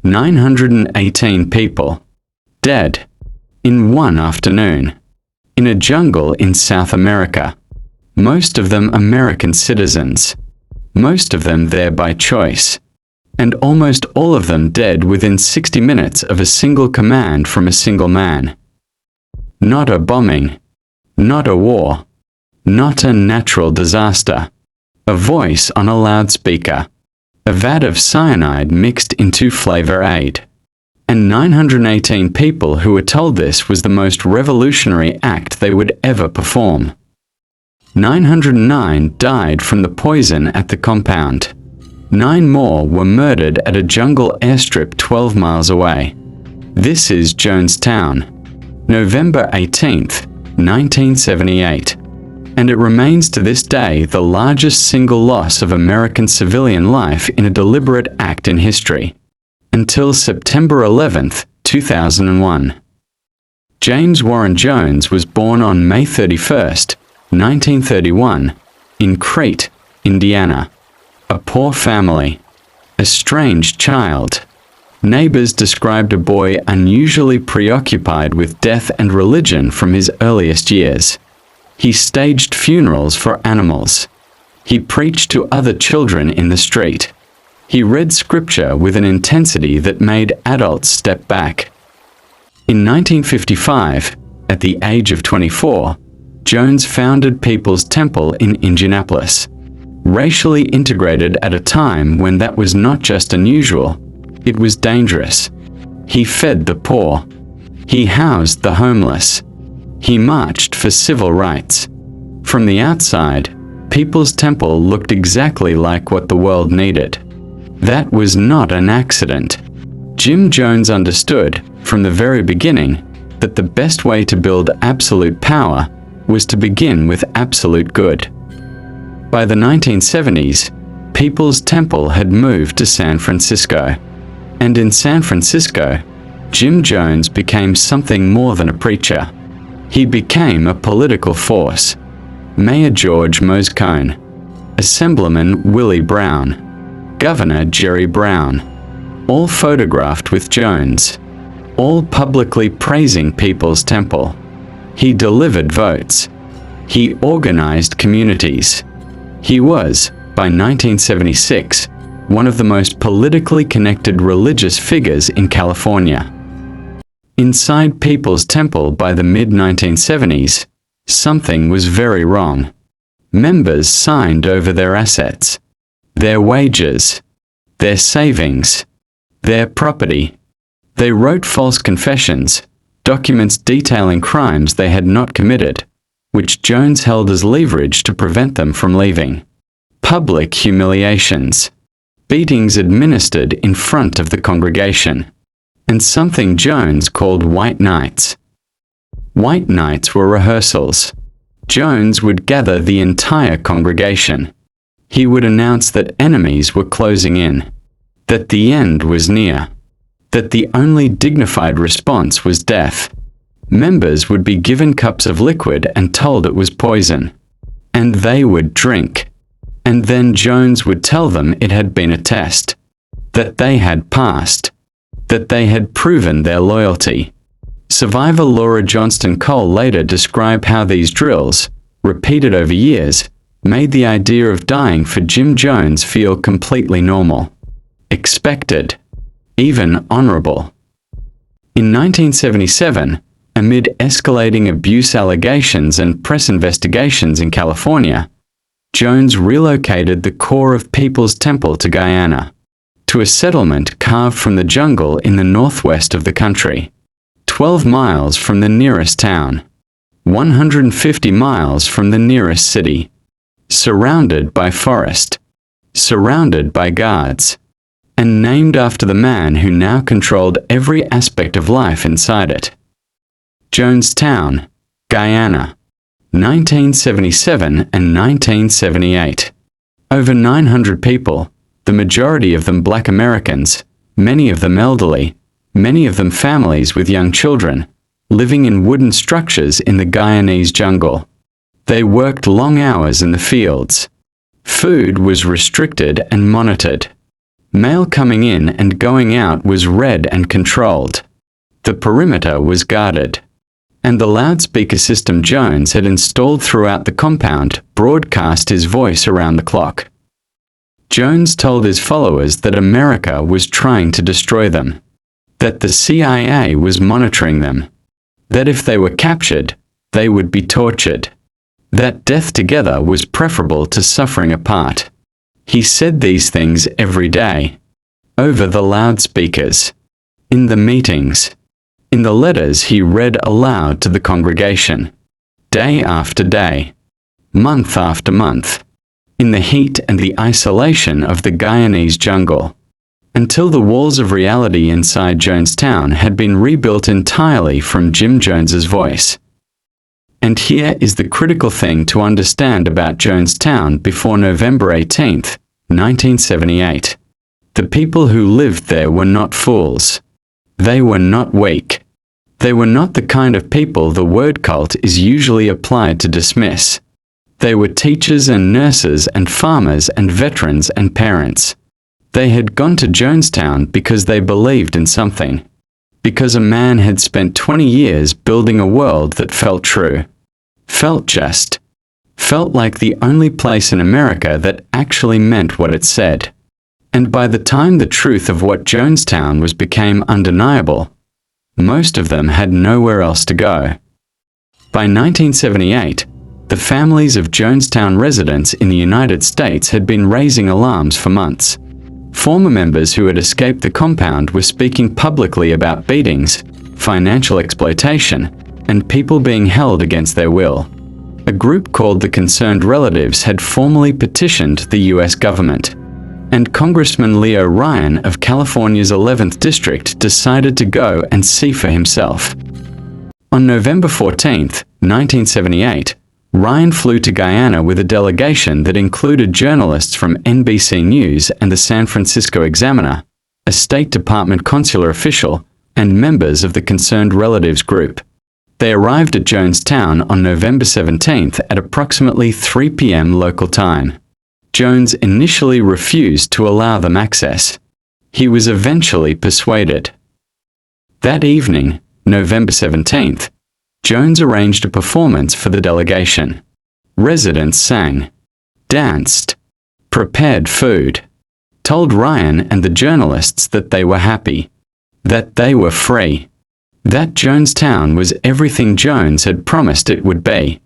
918 people dead in one afternoon in a jungle in South America, most of them American citizens, most of them there by choice, and almost all of them dead within 60 minutes of a single command from a single man. Not a bombing, not a war, not a natural disaster, a voice on a loudspeaker, a vat of cyanide mixed into flavor aid, and 918 people who were told this was the most revolutionary act they would ever perform. 909 died from the poison at the compound. 9 more were murdered at a jungle airstrip 12 miles away. This is Jonestown, November 18th, 1978. And it remains to this day the largest single loss of American civilian life in a deliberate act in history, until September 11, 2001. James Warren Jones was born on May 31, 1931, in Crete, Indiana. A poor family, a strange child. Neighbors described a boy unusually preoccupied with death and religion from his earliest years. He staged funerals for animals. He preached to other children in the street. He read scripture with an intensity that made adults step back. In 1955, at the age of 24, Jones founded People's Temple in Indianapolis, racially integrated at a time when that was not just unusual, it was dangerous. He fed the poor. He housed the homeless. He marched for civil rights. From the outside, People's Temple looked exactly like what the world needed. That was not an accident. Jim Jones understood, from the very beginning, that the best way to build absolute power was to begin with absolute good. By the 1970s, People's Temple had moved to San Francisco. And in San Francisco, Jim Jones became something more than a preacher. He became a political force. Mayor George Moscone, Assemblyman Willie Brown, Governor Jerry Brown, all photographed with Jones, all publicly praising People's Temple. He delivered votes. He organized communities. He was, by 1976, one of the most politically connected religious figures in California. Inside People's Temple by the mid-1970s, something was very wrong. Members signed over their assets, their wages, their savings, their property. They wrote false confessions, documents detailing crimes they had not committed, which Jones held as leverage to prevent them from leaving. Public humiliations, beatings administered in front of the congregation, and something Jones called White Nights. White Nights were rehearsals. Jones would gather the entire congregation. He would announce that enemies were closing in, that the end was near, that the only dignified response was death. Members would be given cups of liquid and told it was poison, and they would drink. And then Jones would tell them it had been a test, that they had passed, that they had proven their loyalty. Survivor Laura Johnston Cole later described how these drills, repeated over years, made the idea of dying for Jim Jones feel completely normal, expected, even honorable. In 1977, amid escalating abuse allegations and press investigations in California, Jones relocated the core of People's Temple to Guyana, to a settlement carved from the jungle in the northwest of the country, 12 miles from the nearest town, 150 miles from the nearest city, surrounded by forest, surrounded by guards, and named after the man who now controlled every aspect of life inside it. Jonestown, Guyana, 1977 and 1978. Over 900 people, the majority of them Black Americans, many of them elderly, many of them families with young children, living in wooden structures in the Guyanese jungle. They worked long hours in the fields. Food was restricted and monitored. Mail coming in and going out was read and controlled. The perimeter was guarded. And the loudspeaker system Jones had installed throughout the compound broadcast his voice around the clock. Jones told his followers that America was trying to destroy them, that the CIA was monitoring them, that if they were captured, they would be tortured, that death together was preferable to suffering apart. He said these things every day, over the loudspeakers, in the meetings, in the letters he read aloud to the congregation, day after day, month after month, in the heat and the isolation of the Guyanese jungle, until the walls of reality inside Jonestown had been rebuilt entirely from Jim Jones's voice. And here is the critical thing to understand about Jonestown before November 18, 1978. The people who lived there were not fools. They were not weak. They were not the kind of people the word cult is usually applied to dismiss. They were teachers and nurses and farmers and veterans and parents. They had gone to Jonestown because they believed in something. Because a man had spent 20 years building a world that felt true, felt just, felt like the only place in America that actually meant what it said. And by the time the truth of what Jonestown was became undeniable, most of them had nowhere else to go. By 1978, the families of Jonestown residents in the United States had been raising alarms for months. Former members who had escaped the compound were speaking publicly about beatings, financial exploitation, and people being held against their will. A group called the Concerned Relatives had formally petitioned the U.S. government, and Congressman Leo Ryan of California's 11th District decided to go and see for himself. On November 14, 1978, Ryan flew to Guyana with a delegation that included journalists from NBC News and the San Francisco Examiner, a State Department consular official, and members of the Concerned Relatives group. They arrived at Jonestown on November 17 at approximately 3 p.m. local time. Jones initially refused to allow them access. He was eventually persuaded. That evening, November 17th, Jones arranged a performance for the delegation. Residents sang, danced, prepared food, told Ryan and the journalists that they were happy, that they were free, that Jonestown was everything Jones had promised it would be.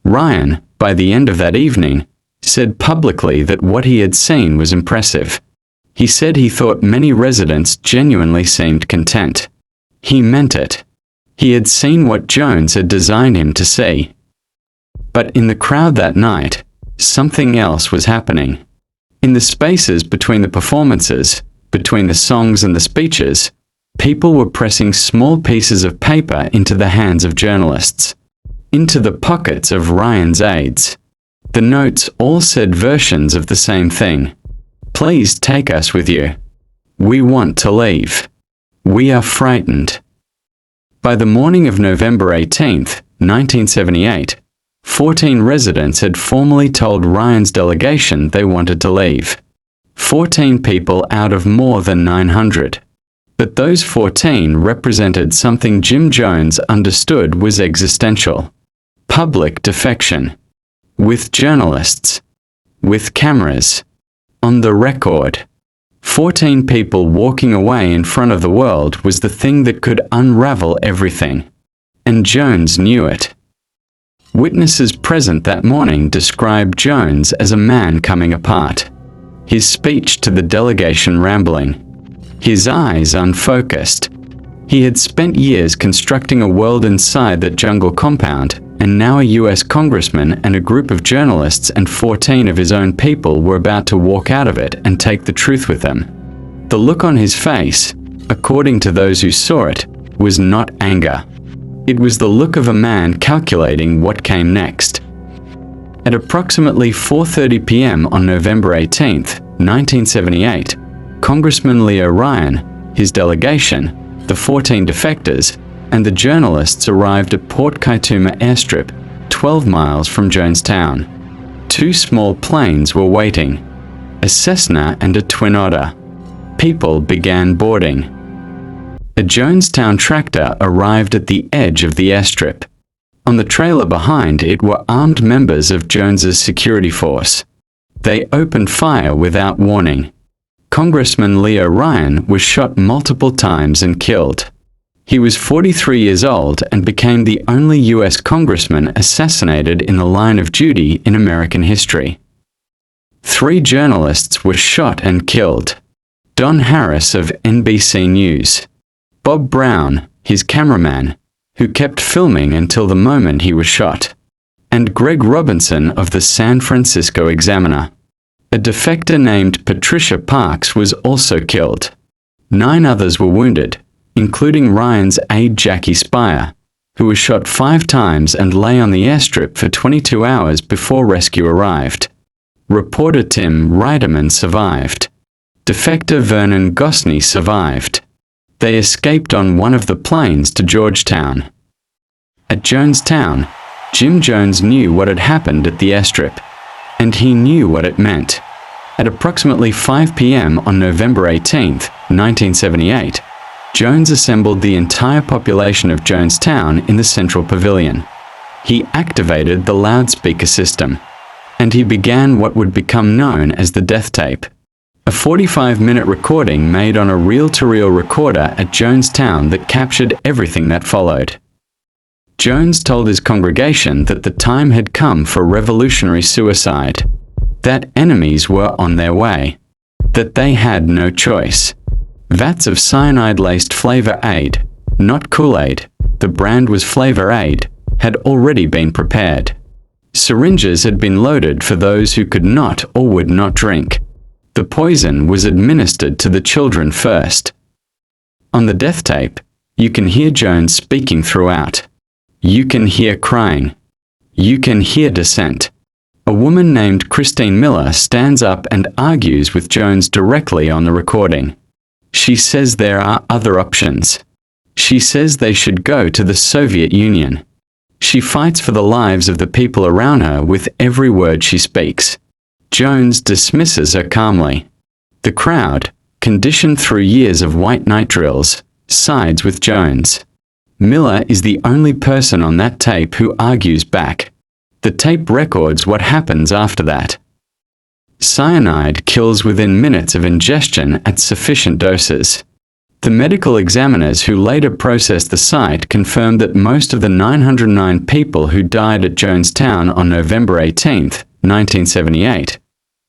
Ryan, by the end of that evening, said publicly that what he had seen was impressive. He said he thought many residents genuinely seemed content. He meant it. He had seen what Jones had designed him to see. But in the crowd that night, something else was happening. In the spaces between the performances, between the songs and the speeches, people were pressing small pieces of paper into the hands of journalists, into the pockets of Ryan's aides. The notes all said versions of the same thing. Please take us with you. We want to leave. We are frightened. By the morning of November 18, 1978, 14 residents had formally told Ryan's delegation they wanted to leave. 14 people out of more than 900. But those 14 represented something Jim Jones understood was existential. Public defection. With journalists. With cameras. On the record. 14 people walking away in front of the world was the thing that could unravel everything. And Jones knew it. Witnesses present that morning described Jones as a man coming apart. His speech to the delegation rambling. His eyes unfocused. He had spent years constructing a world inside that jungle compound, and now a U.S. congressman and a group of journalists and 14 of his own people were about to walk out of it and take the truth with them. The look on his face, according to those who saw it, was not anger. It was the look of a man calculating what came next. At approximately 4:30 p.m. on November 18, 1978, Congressman Leo Ryan, his delegation, the 14 defectors, and the journalists arrived at Port Kaituma airstrip, 12 miles from Jonestown. 2 small planes were waiting, a Cessna and a Twin Otter. People began boarding. A Jonestown tractor arrived at the edge of the airstrip. On the trailer behind it were armed members of Jones's security force. They opened fire without warning. Congressman Leo Ryan was shot multiple times and killed. He was 43 years old and became the only U.S. congressman assassinated in the line of duty in American history. 3 journalists were shot and killed. Don Harris of NBC News, Bob Brown, his cameraman, who kept filming until the moment he was shot, and Greg Robinson of the San Francisco Examiner. A defector named Patricia Parks was also killed. 9 others were wounded, including Ryan's aide Jackie Spire, who was shot 5 times and lay on the airstrip for 22 hours before rescue arrived. Reporter Tim Reiterman survived. Defector Vernon Gosney survived. They escaped on one of the planes to Georgetown. At Jonestown, Jim Jones knew what had happened at the airstrip, and he knew what it meant. At approximately 5 p.m. on November 18, 1978, Jones assembled the entire population of Jonestown in the Central Pavilion. He activated the loudspeaker system, and he began what would become known as the death tape, a 45-minute recording made on a reel-to-reel recorder at Jonestown that captured everything that followed. Jones told his congregation that the time had come for revolutionary suicide, that enemies were on their way, that they had no choice. Vats of cyanide-laced Flavor Aid, not Kool-Aid, the brand was Flavor Aid, had already been prepared. Syringes had been loaded for those who could not or would not drink. The poison was administered to the children first. On the death tape, you can hear Jones speaking throughout. You can hear crying. You can hear dissent. A woman named Christine Miller stands up and argues with Jones directly on the recording. She says there are other options. She says they should go to the Soviet Union. She fights for the lives of the people around her with every word she speaks. Jones dismisses her calmly. The crowd, conditioned through years of white night drills, sides with Jones. Miller is the only person on that tape who argues back. The tape records what happens after that. Cyanide kills within minutes of ingestion at sufficient doses. The medical examiners who later processed the site confirmed that most of the 909 people who died at Jonestown on November 18, 1978,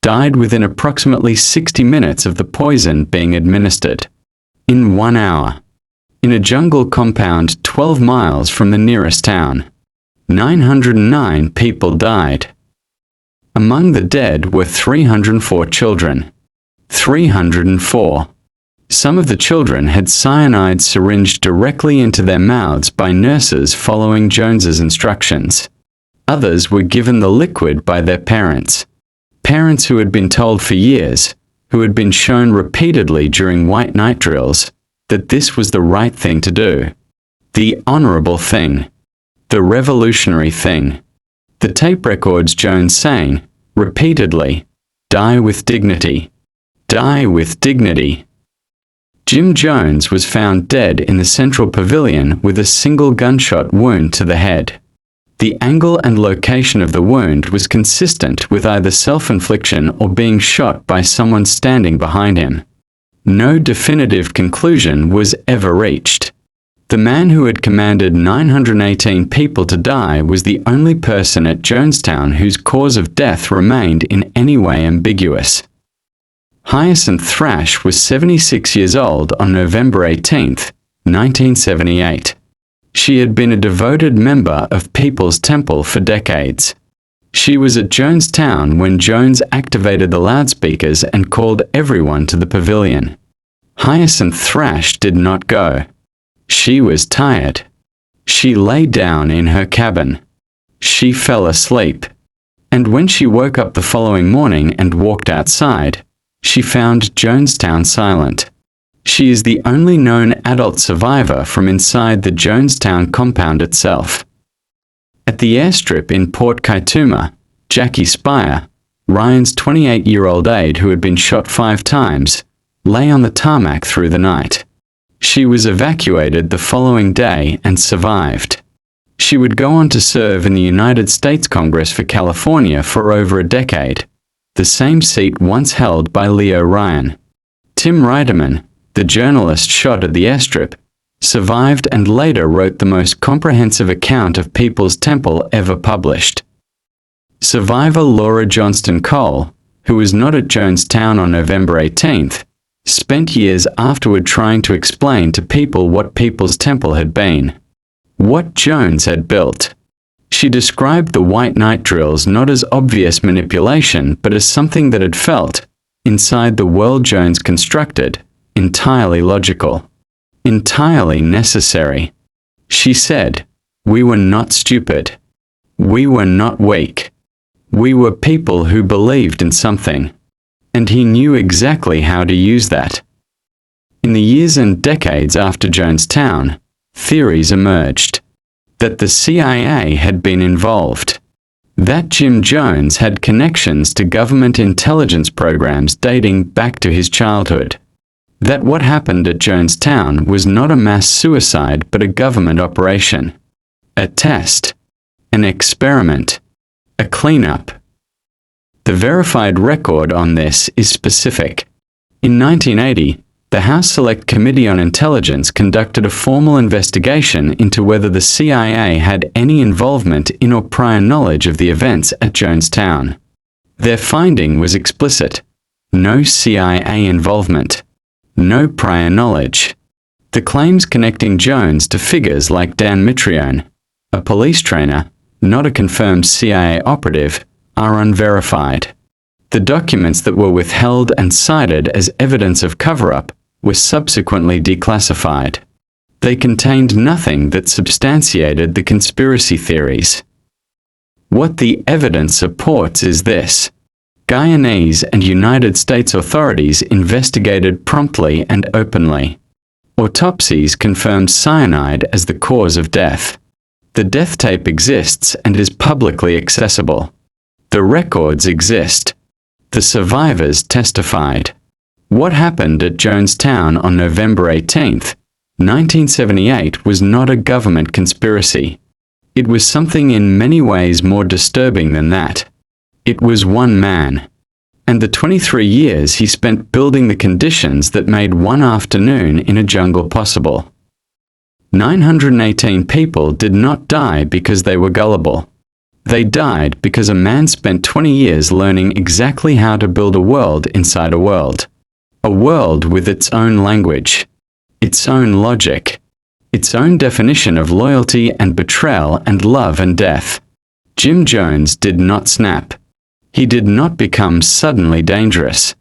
died within approximately 60 minutes of the poison being administered. In 1 hour. In a jungle compound 12 miles from the nearest town. 909 people died. Among the dead were 304 children. 304. Some of the children had cyanide syringed directly into their mouths by nurses following Jones's instructions. Others were given the liquid by their parents. Parents who had been told for years, who had been shown repeatedly during white night drills, that this was the right thing to do. The honorable thing. The revolutionary thing. The tape records Jones saying, repeatedly, "Die with dignity. Die with dignity." Jim Jones was found dead in the Central Pavilion with a single gunshot wound to the head. The angle and location of the wound was consistent with either self-infliction or being shot by someone standing behind him. No definitive conclusion was ever reached. The man who had commanded 918 people to die was the only person at Jonestown whose cause of death remained in any way ambiguous. Hyacinth Thrash was 76 years old on November 18, 1978. She had been a devoted member of People's Temple for decades. She was at Jonestown when Jones activated the loudspeakers and called everyone to the pavilion. Hyacinth Thrash did not go. She was tired. She lay down in her cabin. She fell asleep. And when she woke up the following morning and walked outside, she found Jonestown silent. She is the only known adult survivor from inside the Jonestown compound itself. At the airstrip in Port Kaituma, Jackie Spire, Ryan's 28-year-old aide who had been shot 5 times, lay on the tarmac through the night. She was evacuated the following day and survived. She would go on to serve in the United States Congress for California for over a decade, the same seat once held by Leo Ryan. Tim Reiterman, the journalist shot at the airstrip, survived and later wrote the most comprehensive account of People's Temple ever published. Survivor Laura Johnston Cole, who was not at Jonestown on November 18th, spent years afterward trying to explain to people what People's Temple had been, what Jones had built. She described the white night drills not as obvious manipulation but as something that had felt, inside the world Jones constructed, entirely logical, entirely necessary. She said, "We were not stupid. We were not weak. We were people who believed in something. And he knew exactly how to use that." In the years and decades after Jonestown, theories emerged that the CIA had been involved, that Jim Jones had connections to government intelligence programs dating back to his childhood, that what happened at Jonestown was not a mass suicide but a government operation, a test, an experiment, a cleanup. The verified record on this is specific. In 1980, the House Select Committee on Intelligence conducted a formal investigation into whether the CIA had any involvement in or prior knowledge of the events at Jonestown. Their finding was explicit: no CIA involvement, no prior knowledge. The claims connecting Jones to figures like Dan Mitrione, a police trainer, not a confirmed CIA operative, are unverified. The documents that were withheld and cited as evidence of cover-up were subsequently declassified. They contained nothing that substantiated the conspiracy theories. What the evidence supports is this: Guyanese and United States authorities investigated promptly and openly. Autopsies confirmed cyanide as the cause of death. The death tape exists and is publicly accessible. The records exist. The survivors testified. What happened at Jonestown on November 18th, 1978 was not a government conspiracy. It was something in many ways more disturbing than that. It was one man. And the 23 years he spent building the conditions that made one afternoon in a jungle possible. 918 people did not die because they were gullible. They died because a man spent 20 years learning exactly how to build a world inside a world. A world with its own language, its own logic, its own definition of loyalty and betrayal and love and death. Jim Jones did not snap. He did not become suddenly dangerous.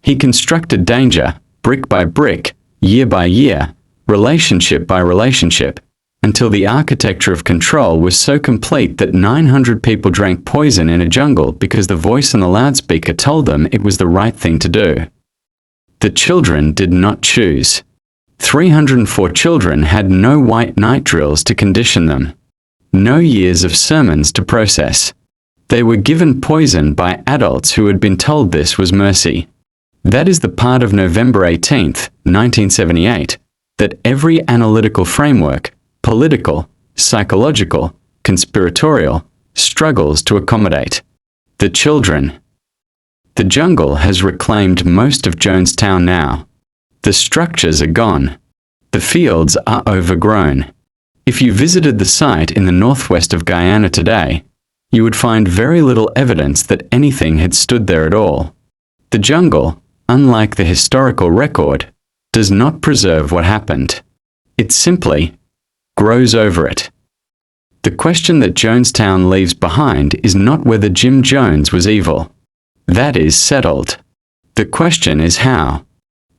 He constructed danger, brick by brick, year by year, relationship by relationship, until the architecture of control was so complete that 900 people drank poison in a jungle because the voice on the loudspeaker told them it was the right thing to do. The children did not choose. 304 children had no white night drills to condition them, no years of sermons to process. They were given poison by adults who had been told this was mercy. That is the part of November 18th, 1978, that every analytical framework, political, psychological, conspiratorial, struggles to accommodate. The children. The jungle has reclaimed most of Jonestown now. The structures are gone. The fields are overgrown. If you visited the site in the northwest of Guyana today, you would find very little evidence that anything had stood there at all. The jungle, unlike the historical record, does not preserve what happened. It simply grows over it. The question that Jonestown leaves behind is not whether Jim Jones was evil. That is settled. The question is how.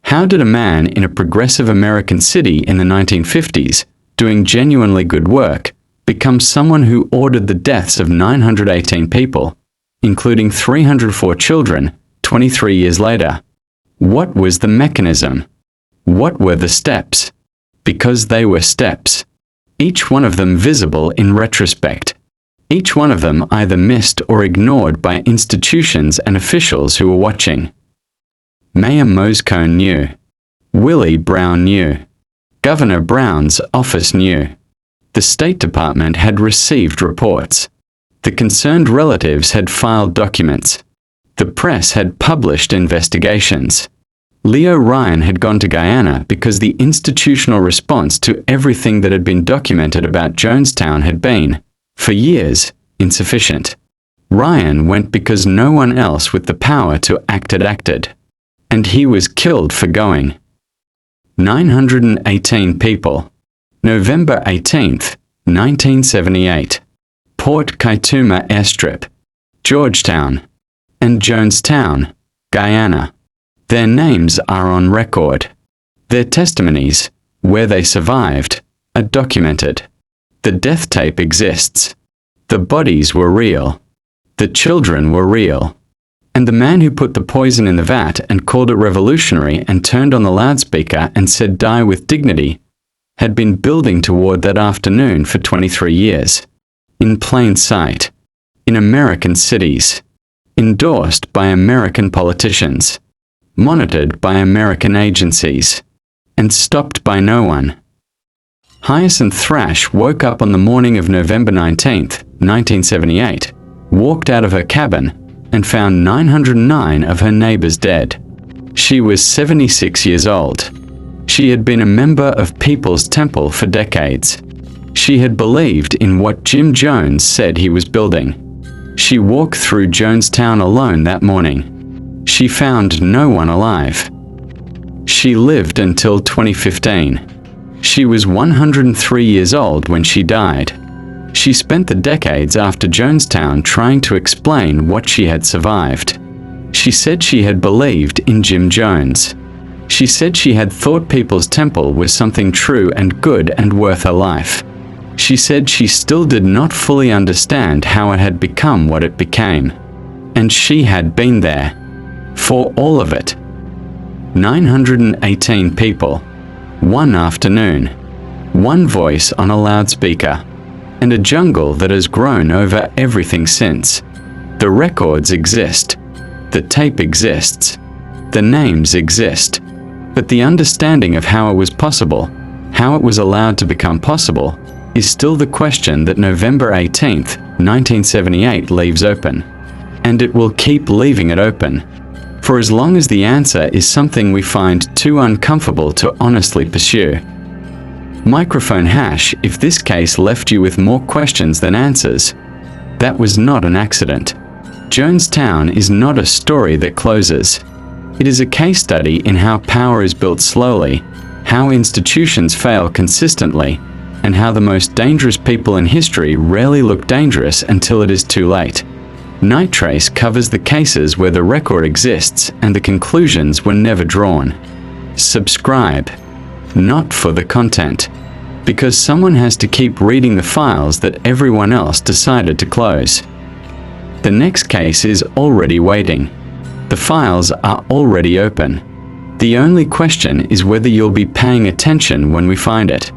How did a man in a progressive American city in the 1950s, doing genuinely good work, become someone who ordered the deaths of 918 people, including 304 children, 23 years later? What was the mechanism? What were the steps? Because they were steps. Each one of them visible in retrospect. Each one of them either missed or ignored by institutions and officials who were watching. Mayor Moscone knew. Willie Brown knew. Governor Brown's office knew. The State Department had received reports. The concerned relatives had filed documents. The press had published investigations. Leo Ryan had gone to Guyana because the institutional response to everything that had been documented about Jonestown had been, for years, insufficient. Ryan went because no one else with the power to act had acted. And he was killed for going. 918 people. November 18th, 1978. Port Kaituma Airstrip, Georgetown, and Jonestown, Guyana. Their names are on record. Their testimonies, where they survived, are documented. The death tape exists. The bodies were real. The children were real. And the man who put the poison in the vat and called it revolutionary and turned on the loudspeaker and said die with dignity had been building toward that afternoon for 23 years. In plain sight. In American cities. Endorsed by American politicians. Monitored by American agencies. And stopped by no one. Hyacinth Thrash woke up on the morning of November 19th, 1978, walked out of her cabin, and found 909 of her neighbors dead. She was 76 years old. She had been a member of People's Temple for decades. She had believed in what Jim Jones said he was building. She walked through Jonestown alone that morning. She found no one alive. She lived until 2015. She was 103 years old when she died. She spent the decades after Jonestown trying to explain what she had survived. She said she had believed in Jim Jones. She said she had thought People's Temple was something true and good and worth her life. She said she still did not fully understand how it had become what it became. And she had been there. For all of it. 918 people. One afternoon. One voice on a loudspeaker. And a jungle that has grown over everything since. The records exist. The tape exists. The names exist. But the understanding of how it was possible, how it was allowed to become possible, is still the question that November 18th, 1978 leaves open. And it will keep leaving it open. For as long as the answer is something we find too uncomfortable to honestly pursue. Microphone hash, if this case left you with more questions than answers, that was not an accident. Jonestown is not a story that closes. It is a case study in how power is built slowly, how institutions fail consistently, and how the most dangerous people in history rarely look dangerous until it is too late. NightTrace covers the cases where the record exists and the conclusions were never drawn. Subscribe. Not for the content. Because someone has to keep reading the files that everyone else decided to close. The next case is already waiting. The files are already open. The only question is whether you'll be paying attention when we find it.